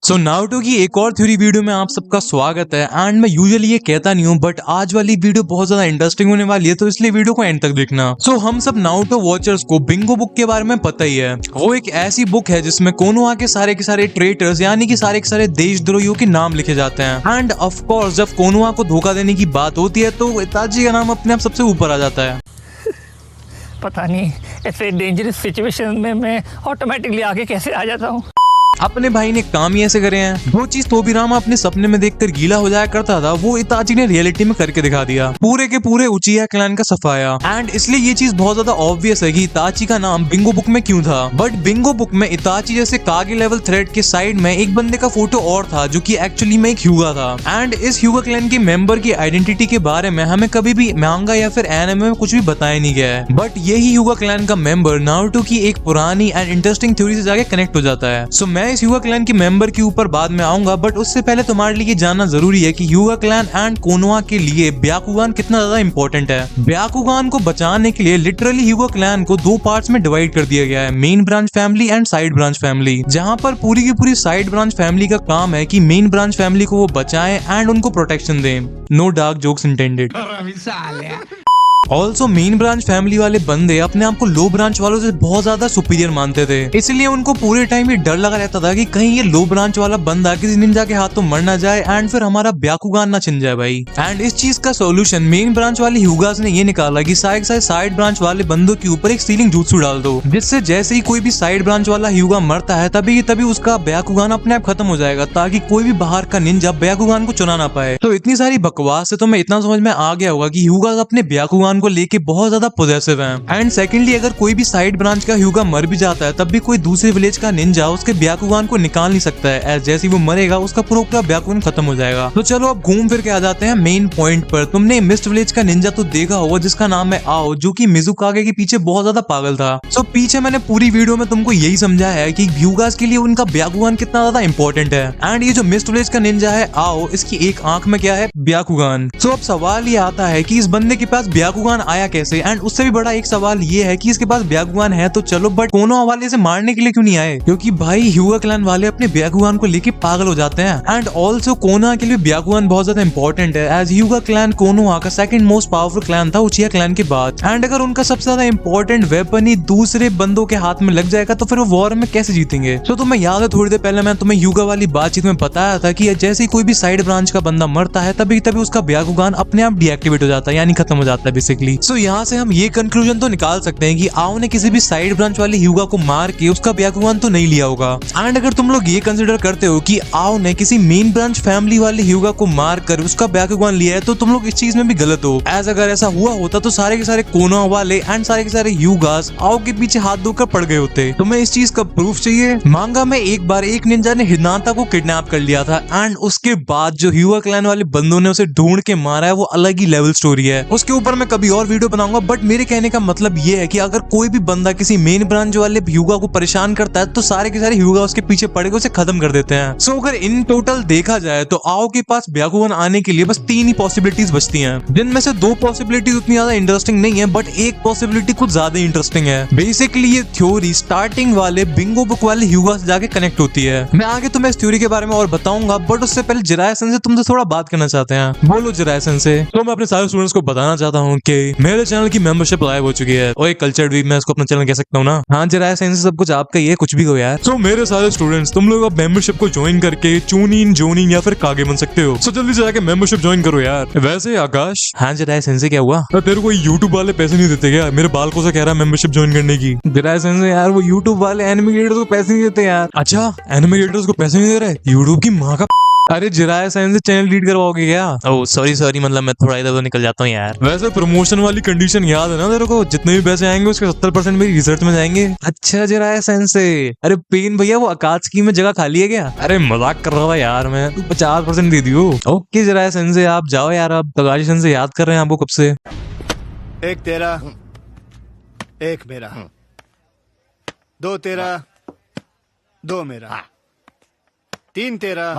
सो Naruto की एक और थ्योरी वीडियो में आप सबका स्वागत है। एंड मैं यूजुअली ये कहता नहीं हूँ, बट आज वाली वीडियो बहुत ज्यादा इंटरेस्टिंग होने वाली है, तो इसलिए वीडियो को एंड तक देखना। सो हम सब नारुतो वॉचर्स को बिंगो बुक के बारे में पता ही है। वो एक ऐसी बुक है जिसमें कोनोहा के सारे ट्रेटर्स यानी कि सारे के सारे देशद्रोहियों के नाम लिखे जाते हैं। एंड ऑफ कोर्स जब कोनोहा को धोखा देने की बात होती है तो इताची का नाम अपने आप सबसे ऊपर आ जाता है। पता नहीं ऐसे डेंजरस सिचुएशन में मैं ऑटोमेटिकली आगे कैसे आ जाता हूँ। अपने भाई ने काम ही ऐसे करे हैं। वो चीज तोबिरामा अपने सपने में देखकर गीला हो जाया करता था, वो इताची ने रियलिटी में करके दिखा दिया। पूरे के पूरे उचिया क्लैन का सफाया। एंड इसलिए ये चीज बहुत ज्यादा ऑब्वियस है कि इताची का नाम बिंगो बुक में क्यों था। बट बिंगो बुक में इताची जैसे कागे लेवल थ्रेड के साइड में एक बंदे का फोटो और था जो कि एक्चुअली में एक ह्यूगा था। एंड इस ह्यूगा क्लैन के मेंबर की आइडेंटिटी के बारे में हमें कभी भी मांगा या फिर एनिमे में कुछ भी बताया नहीं गया है। बट यही ह्यूगा क्लैन का मेंबर नारुतो की एक पुरानी एंड इंटरेस्टिंग थ्योरी से जाके कनेक्ट हो जाता है। सो मैं इस ह्यूगा क्लैन के मेंबर के ऊपर बाद में आऊंगा, बट उससे पहले तुम्हारे लिए जानना जरूरी है कि ह्यूगा क्लैन एंड कोनोहा के लिए ब्याकुगान कितना ज्यादा इंपॉर्टेंट है। ब्याकुगान को बचाने के लिए लिटरली ह्यूगा क्लैन को दो पार्ट्स में डिवाइड कर दिया गया है, main branch family and side branch family. जहां पर पूरी की पूरी साइड ब्रांच फैमिली का काम है कि मेन ब्रांच फैमिली को वो बचाएं एंड उनको प्रोटेक्शन दें। No dark jokes intended. Also main branch family वाले बंदे अपने आप को लो ब्रांच वालों से बहुत ज्यादा सुपीरियर मानते थे, इसलिए उनको पूरे टाइम ये डर लगा रहता था कि कहीं ये लो ब्रांच वाला बंदा किसी निंजा के हाथ तो मर ना जाए एंड फिर हमारा ब्याकुगान ना छिन जाए भाई। एंड इस चीज का सोल्यूशन मेन ब्रांच वाले ह्यूगास ने ये निकाला कि साइड ब्रांच वाले बंदों के ऊपर एक सीलिंग jutsu डाल दो, जिससे जैसे ही कोई भी साइड ब्रांच वाला ह्यूगा मरता है तभी उसका ब्याकुगान अपने आप खत्म हो जाएगा, ताकि कोई भी बाहर का निंजा ब्याकुगान को चुना ना पाए। तो इतनी सारी बकवास से तो मैं इतना समझ में आ गया होगा कि ह्यूगास अपने ब्याकुगान को लेके बहुत ज्यादा पॉजेसिव हैं। एंड सेकंडली अगर कोई भी साइड ब्रांच का ह्यूगा मर भी जाता है तब भी कोई दूसरे विलेज का निंजा उसके ब्याकुगान को निकाल नहीं सकता है, एज जैसे ही वो मरेगा उसका पूरा ब्याकुगान खत्म हो जाएगा। तो चलो अब घूम फिर के आ जाते हैं मेन पॉइंट पर। तुमने मिस्ट विलेज का निंजा तो देखा होगा जिसका नाम है आओ, जो कि मिजुकागे के पीछे बहुत ज्यादा पागल था। सो पीछे मैंने पूरी वीडियो में तुमको यही समझाया है कि ह्यूगास के लिए उनका ब्याकुगान कितना ज्यादा इंपॉर्टेंट है। एंड ये जो मिस्ट विलेज का निंजा है आओ, इसकी एक आंख में क्या है, ब्याकुगान। सो अब सवाल ये आता है कि इस बंदे के पास ब्याकुगान आया कैसे। एंड उससे भी बड़ा एक सवाल ये है कि इसके पास ब्याकुगान है तो चलो, बट कोनोहा वाले से मारने के लिए क्यों नहीं आए? क्योंकि भाई ह्यूगा क्लैन वाले अपने ब्याकुगान को लेके पागल हो जाते हैं। एंड ऑल्सो कोनोहा के लिए ब्याकुगान बहुत ज्यादा इंपॉर्टेंट है, एज ह्यूगा क्लैन कोनोहा का सेकंड मोस्ट पावरफुल क्लैन था उचिया क्लैन के बाद। एंड अगर उनका सबसे ज्यादा इंपॉर्टेंट वेपन ही दूसरे बंदों के हाथ में लग जाएगा तो फिर वो वॉर में कैसे जीतेंगे? तो तुम्हें याद है थोड़ी देर पहले मैं तुम्हें ह्यूगा वाली बातचीत में बताया था कि जैसे ही कोई भी साइड ब्रांच का बंदा मरता है तभी उसका ब्याकुगान अपने आप डीएक्टिवेट हो जाता है, यानी खत्म हो जाता है बेसिकली। सो यहाँ से हम ये कंक्लूजन तो निकाल सकते हैं कि आओ ने किसी भी साइड ब्रांच वाले ह्यूगा को मार के उसका ब्याकुगान तो नहीं लिया होगा। एंड अगर तुम लोग ये कंसिडर करते हो कि आओ ने किसी मेन ब्रांच फैमिली वाले ह्यूगा को मार कर उसका ब्याकुगान लिया है तो तुम लोग इस चीज में भी गलत हो। एज अगर ऐसा हुआ होता तो सारे के सारे कोनोहा वाले एंड सारे के सारे ह्यूगास आओ के पीछे हाथ धोकर पड़ गए होते। तुम्हें इस चीज का प्रूफ चाहिए? मांगा में एक बार एक निंजा ने हिनाता को किडनैप कर लिया था एंड उसके बाद जो ह्यूगा क्लैन वाले बंदों ने उसे ढूंढ के मारा है वो अलग ही लेवल स्टोरी है, उसके ऊपर मैं कभी और वीडियो बनाऊंगा। बट मेरे कहने का मतलब ये है कि अगर कोई भी बंदा किसी मेन ब्रांच वाले ह्यूगा को परेशान करता है तो सारे के सारे ह्यूगा उसके पीछे पड़े उसे खत्म कर देते हैं। सो अगर इन टोटल देखा जाए तो आओ के पास ब्याकुगान आने के लिए बस 3 ही पॉसिबिलिटीज बचती हैं, जिनमें से 2 पॉसिबिलिटीज उतनी ज्यादा इंटरेस्टिंग नहीं है, बट एक पॉसिबिलिटी कुछ ज्यादा इंटरेस्टिंग है। बेसिकली ये थ्योरी स्टार्टिंग वाले बिंगो बुक वाले ह्यूगा से जाके कनेक्ट होती है। मैं आगे तुम्हें इस थ्योरी के बारे में और बताऊंगा, बट उससे पहले जिराया सेंसे तुमसे थोड़ा बात करना चाहते हैं। बोलो जिराया सेंसे। तो मैं अपने सारे स्टूडेंट्स को बताना चाहता हूँ कि मेरे चैनल की मेंबरशिप लाइव हो चुकी है, और एक कल्चर्ड वीक मैं इसको अपना चैनल कह सकता हूँ ना। हाँ जिराया सेंसे सब कुछ आपका ही है, कुछ भी हो यार। सो मेरे सारे स्टूडेंट्स तुम लोग अब मेंबरशिप को ज्वाइन करके चूनिन जोनिन या फिर कागे बन सकते हो। सो जल्दी से जाके मेंबरशिप ज्वाइन करो यार। वैसे आकाश, हाँ जिराया सेंसे क्या हुआ? तेरे को यूट्यूब वाले पैसे नहीं देते क्या? मेरे बालकों से कह रहा है मेंबरशिप ज्वाइन करने की। जिराया सेंसे यार वो यूट्यूब वाले एनिमेटर्स को पैसे नहीं देते यार। अच्छा एनिमेटर्स को पैसे नहीं दे रहे? यूट्यूब की माँ का। अरे जिराया साइंस से चैनल लीड करवाओगे क्या? ओह सॉरी मतलब मैं थोड़ा इधर निकल जाता हूँ यार। वैसे प्रमोशन वाली कंडीशन याद है ना तेरे को? जितने भी पैसे आएंगे उसके 70% मेरी रिसर्च में जाएंगे। अच्छा जिराया साइंस से। अरे पेन भैया वो अकात्सुकी में जगह खाली है क्या? अरे मजाक कर रहा था यार मैं, तू 50% दे दियो। ओके जिराया साइंस से आप जाओ यार, आप तगाशी सन से याद कर रहे हैं आपको कब से। एक तेरा, एक मेरा, 2 तेरा, 2 मेरा, 3 तेरा,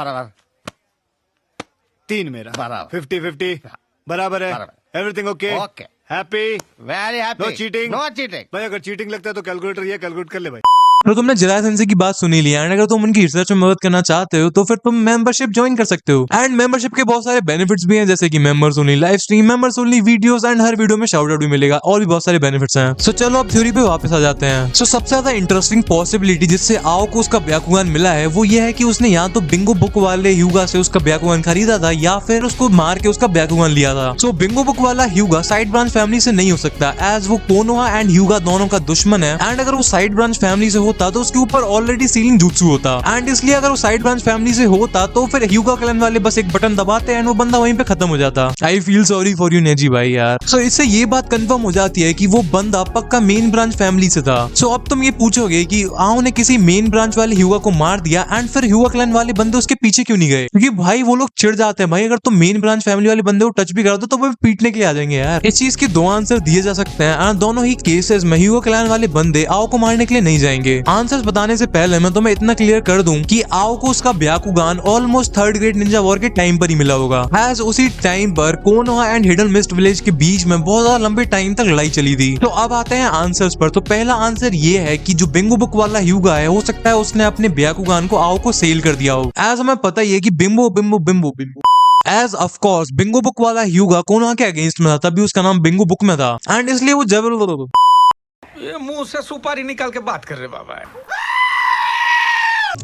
3 मेरा, 50-50 बराबर है। Everything okay? Happy? Very happy. No cheating? No cheating. भाई अगर चीटिंग लगता है तो कैलकुलेटर ये कैलकुलेट कर ले भाई। तो तुमने जिराय सेंसे की बात सुनी लिया एंड अगर तुम उनकी रिसर्च में मदद करना चाहते हो तो फिर तुम मेंबरशिप ज्वाइन कर सकते हो। एंड मेंबरशिप के बहुत सारे बेनिफिट्स भी हैं, जैसे कि members only live stream, members only videos and her video में शाउट आउट भी मिलेगा और भी बहुत सारे बेनिफिट्स हैं। सो चलो अब थ्योरी पे वापस आ जाते हैं। सो सबसे ज्यादा इंटरेस्टिंग पॉसिबिलिटी जिससे आओ को उसका ब्याकुगान मिला है वो ये है कि उसने या तो बिंगो बुक वाले ह्यूगा से उसका ब्याकुगान खरीदा था या फिर उसको मार के उसका ब्याकुगान लिया था। सो बिंगो बुक वाला ह्यूगा साइड ब्रांच फैमिली से नहीं हो सकता एज वो कोनोहा एंड ह्यूगा दोनों का दुश्मन है। एंड अगर वो साइड ब्रांच फैमिली से होता तो उसके ऊपर ऑलरेडी सीलिंग जुत्सु होता एंड इसलिए अगर वो साइड ब्रांच फैमिली से होता तो फिर ह्यूगा क्लैन वाले बस एक बटन दबाते एंड वो बंदा वहीं पे खत्म हो जाता। I feel sorry for you Naezy भाई यार। सो इससे ये बात कंफर्म हो जाती है कि वो बंदा पक्का मेन ब्रांच फैमिली से था। सो अब तुम ये पूछोगे कि आओ ने किसी मेन ब्रांच वाले ह्यूगा को मार दिया एंड फिर ह्यूगा क्लैन वाले बंदे उसके पीछे क्यों नहीं गए? क्योंकि भाई वो लोग चिढ़ जाते हैं भाई, अगर तुम मेन ब्रांच फैमिली वाले बंदे को टच भी कर दो तो वो पीटने के लिए आ जाएंगे यार। इस चीज के दो आंसर दिए जा सकते हैं एंड दोनों ही केसेस में ह्यूगा क्लैन वाले बंदे आओ को मारने के लिए नहीं जाएंगे। आंसर्स बताने से पहले मैं तुम्हें इतना क्लियर कर दूं कि आओ को उसका Byakugan almost third great ninja war के टाइम पर ही मिला होगा। एज उसी टाइम पर Konoha and hidden mist village के बीच में बहुत ज्यादा लंबे टाइम तक लड़ाई चली थी। तो अब आते हैं आंसर्स पर। तो पहला आंसर ये है कि जो बिंगो बुक वाला ह्यूगा है हो सकता है उसने अपने ब्याकुगान को आओ को सेल कर दिया हो। एज हमें पता ही है कि बिम्बो बिम्बो बिम्बो बिम्बो as of course bingo book वाला ह्यूगा कोनोहा के अगेंस्ट में था, तभी उसका नाम बिंगो बुक में था एंड इसलिए वो ये मुंह से सुपारी निकाल के बात कर रहे बाबा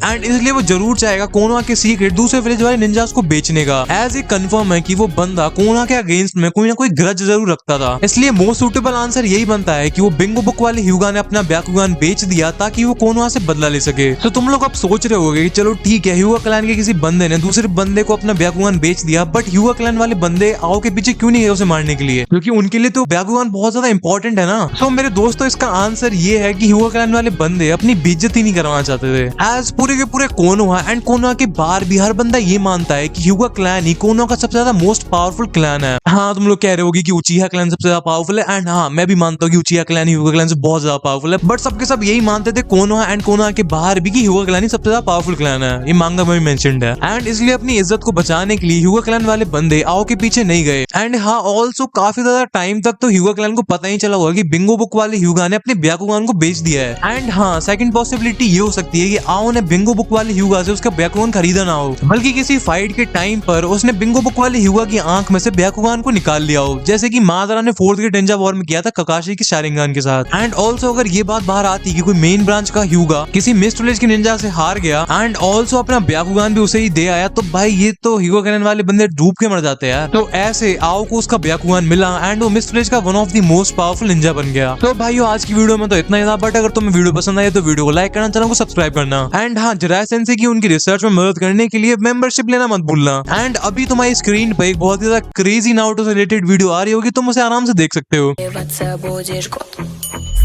एंड इसलिए वो जरूर चाहेगा कोनोहा के सीक्रेट दूसरे विलेज वाले निंजास को बेचने का। एज ए कंफर्म है कि वो बंदा कोनोहा के अगेंस्ट में कोई ना कोई ग्रज जरूर रखता था। इसलिए मोस्ट सूटेबल आंसर यही बनता है कि वो बिंगो बुक वाले ह्यूगा ने अपना ब्याकुगान बेच दिया ताकि वो कोनोहा से बदला ले सके। तो तुम लोग अब सोच रहे होगे कि चलो ठीक है ह्यूगा क्लैन के किसी बंदे ने दूसरे बंदे को अपना ब्याकुगान बेच दिया, बट ह्यूगा क्लैन वाले बंदे आओ के पीछे क्यों नहीं गए उसे मारने के लिए? क्योंकि उनके लिए तो ब्याकुगान बहुत ज्यादा इंपॉर्टेंट है ना। सो मेरे दोस्तों इसका आंसर ये है कि ह्यूगा क्लैन वाले बंदे अपनी बेइज्जती नहीं करवाना चाहते थे। एज पूरे के पूरे कोनोहा एंड कोनोहा के बाहर भी हर बंदा ये मानता है कि ह्यूगा क्लैन ही कोनोहा का सबसे ज्यादा मोस्ट पावरफुल क्लैन है। हाँ तुम लोग कह रहे होगे कि उचिहा क्लैन सबसे ज्यादा पावरफुल है एंड हाँ मैं भी मानता हूँ कि उचिहा क्लैन ह्यूगा क्लैन से बहुत ज्यादा पावरफुल है, बट सबके सब यही मानते थे कोनोहा एंड कोनोहा के बाहर भी कि ह्यूगा क्लैन ही सबसे ज्यादा पावरफुल क्लैन है। ये मांगा में भी मेंशन्ड है एंड इसलिए अपनी इज्जत को बचाने के लिए ह्यूगा क्लैन वाले बंदे आओ के पीछे नहीं गए। एंड हाँ ऑल्सो काफी ज्यादा टाइम तक तो ह्यूगा क्लैन को पता ही चला होगा कि बिंगो बुक वाले ह्यूगा ने अपने ब्याकुगान को बेच दिया है। एंड हाँ सेकंड पॉसिबिलिटी ये हो सकती है कि आओ ने बिंगो बुक वाले ह्यूगा से उसका ब्याकुगान खरीदा ना हो, बल्कि किसी फाइट के टाइम पर उसने बिंगो बुक वाले ह्यूगा की आंख में से ब्याकुगान को निकाल लिया हो, जैसे कि मादारा ने फोर्थ ग्रेट निंजा वॉर में किया था ककाशी की शारिंगान के साथ। एंड ऑल्सो अगर ये बात बाहर आती कि कोई मेन ब्रांच का ह्यूगा किसी मिस्ट विलेज के निंजा से हार गया एंड ऑल्सो अपना ब्याकुगान भी उसे ही दे आया, तो भाई ये तो ह्यूगा क्लैन वाले बंदे डूब के मर जाते हैं। तो ऐसे आओ को उसका ब्याकुगान मिला एंड वो मिस्ट विलेज का one of the most powerful Ninja बन गया। तो भाइयों आज की वीडियो में तो इतना ही था, बट अगर तुम्हें वीडियो पसंद आए तो वीडियो को लाइक करना, चैनल को सब्सक्राइब करना एंड हाँ जिराय सेंसे की उनकी रिसर्च में मदद करने के लिए मेंबरशिप लेना मत भूलना। एंड अभी तुम्हारी स्क्रीन पर एक बहुत ही ज्यादा क्रेजी नारुतो से रिलेटेड वीडियो आ रही होगी, तुम उसे आराम से देख सकते हो।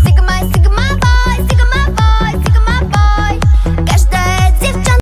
Sigma, Sigma.